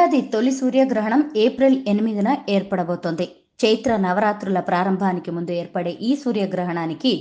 ఏడాది తొలి సూర్యగ్రహణం ఏప్రిల్ 8న ఏర్పడబోతోంది. చైత్ర నవరాత్రుల ప్రారంభానికి ముందు ఏర్పడే ఈ సూర్యగ్రహణానికి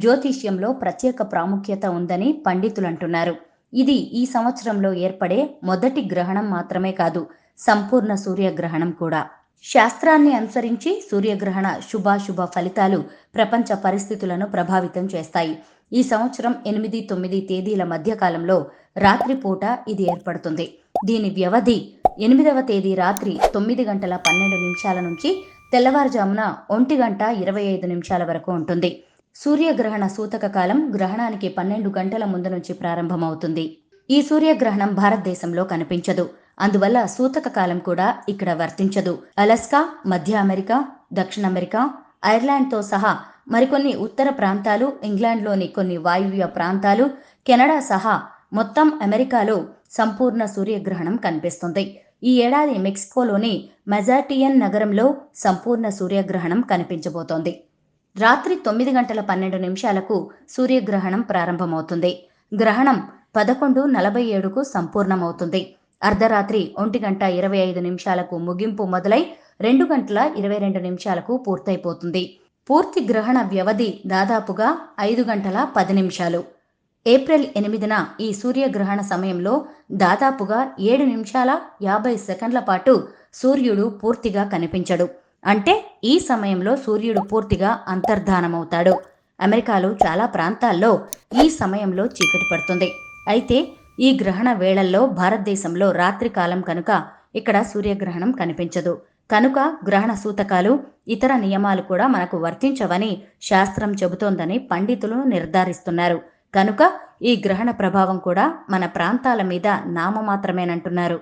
జ్యోతిష్యంలో ప్రత్యేక ప్రాముఖ్యత ఉందని పండితులంటున్నారు. ఇది ఈ సంవత్సరంలో ఏర్పడే మొదటి గ్రహణం మాత్రమే కాదు, సంపూర్ణ సూర్యగ్రహణం కూడా. శాస్త్రాన్ని అనుసరించి సూర్యగ్రహణ శుభాశుభ ఫలితాలు ప్రపంచ పరిస్థితులను ప్రభావితం చేస్తాయి. ఈ సంవత్సరం 8, 9 తేదీల మధ్యకాలంలో రాత్రిపూట ఇది ఏర్పడుతుంది. దీని వ్యవధి 8వ తేదీ రాత్రి 9 గంటల 12 నిమిషాల నుంచి తెల్లవారుజామున 1 గంట 25 నిమిషాల వరకు ఉంటుంది. సూర్యగ్రహణ సూతక కాలం గ్రహణానికి 12 గంటల ముందు నుంచి ప్రారంభమవుతుంది. ఈ సూర్యగ్రహణం భారతదేశంలో కనిపించదు. అందువల్ల సూతక కాలం కూడా ఇక్కడ వర్తించదు. అలస్కా, మధ్య అమెరికా, దక్షిణ అమెరికా, ఐర్లాండ్తో సహా మరికొన్ని ఉత్తర ప్రాంతాలు, ఇంగ్లాండ్లోని కొన్ని వాయువ్య ప్రాంతాలు, కెనడా సహా మొత్తం అమెరికాలో సంపూర్ణ సూర్యగ్రహణం కనిపిస్తుంది. ఈ ఏడాది మెక్సికోలోని మెజాటియన్ నగరంలో సంపూర్ణ సూర్యగ్రహణం కనిపించబోతోంది. రాత్రి 9 గంటల 12 నిమిషాలకు సూర్యగ్రహణం ప్రారంభమవుతుంది. గ్రహణం 11:47కు సంపూర్ణమవుతుంది. అర్ధరాత్రి 1 గంట 25 నిమిషాలకు ముగింపు మొదలై 2 గంటల 22 నిమిషాలకు పూర్తయిపోతుంది. పూర్తి గ్రహణ వ్యవధి దాదాపుగా 5 గంటల 10 నిమిషాలు. ఏప్రిల్ 8న ఈ సూర్యగ్రహణ సమయంలో దాదాపుగా 7 నిమిషాల 50 సెకండ్ల పాటు సూర్యుడు పూర్తిగా కనిపించడు. అంటే ఈ సమయంలో సూర్యుడు పూర్తిగా అంతర్ధానమవుతాడు. అమెరికాలో చాలా ప్రాంతాల్లో ఈ సమయంలో చీకటి పడుతుంది. అయితే ఈ గ్రహణ వేళల్లో భారతదేశంలో రాత్రి కాలం కనుక ఇక్కడ సూర్యగ్రహణం కనిపించదు. కనుక గ్రహణ సూతకాలు, ఇతర నియమాలు కూడా మనకు వర్తించవని శాస్త్రం చెబుతోందని పండితులు నిర్ధారిస్తున్నారు. కనుక ఈ గ్రహణ ప్రభావం కూడా మన ప్రాంతాల మీద నామమాత్రమేనంటున్నారు.